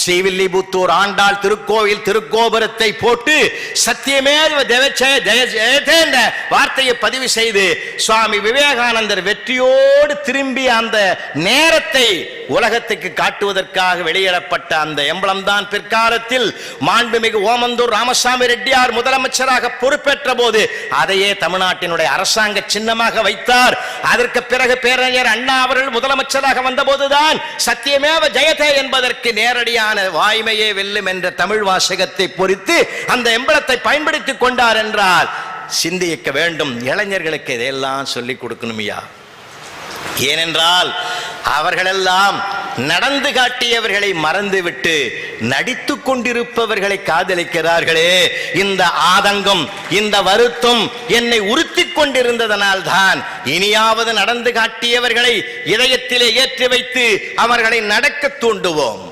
ஸ்ரீவில்லிபுத்தூர் ஆண்டாள் திருக்கோயில் திருக்கோபுரத்தை போட்டு சத்தியமேவ ஜெயதே என்ற வார்த்தையை பதிவு செய்து சுவாமி விவேகானந்தர் வெற்றியோடு திரும்பி அந்த நேரத்தை உலகத்துக்கு காட்டுவதற்காக வெளியிடப்பட்ட அந்த எம்பளம் தான் பிற்காலத்தில் மாண்புமிகு ஓமந்தூர் ராமசாமி ரெட்டியார் முதலமைச்சராக பொறுப்பேற்ற போது அதையே தமிழ்நாட்டினுடைய அரசாங்க சின்னமாக வைத்தார். அதற்கு பிறகு பேரறிஞர் அண்ணா அவர்கள் முதலமைச்சராக வந்தபோதுதான் சத்தியமேவ ஜெயதே என்பதற்கு நேரடியான வாய்மையே வெல்லும் என்ற தமிழ் வாசகத்தை பொறித்து அந்த எம்பளத்தை பயன்படுத்திக் கொண்டார் என்றால் சிந்திக்க வேண்டும். இளைஞர்களுக்கு இதையெல்லாம் சொல்லிக் கொடுக்கணுமையா? ஏனென்றால் அவர்களெல்லாம் நடந்து காட்டியவர்களை மறந்துவிட்டு நடித்து கொண்டிருப்பவர்களை காதலிக்கிறார்களே. இந்த ஆதங்கம் இந்த வருத்தம் என்னை உறுத்தி கொண்டிருந்ததனால் தான் இனியாவது நடந்து காட்டியவர்களை இதயத்திலே ஏற்றி வைத்து அவர்களை நடக்க தூண்டுவோம்.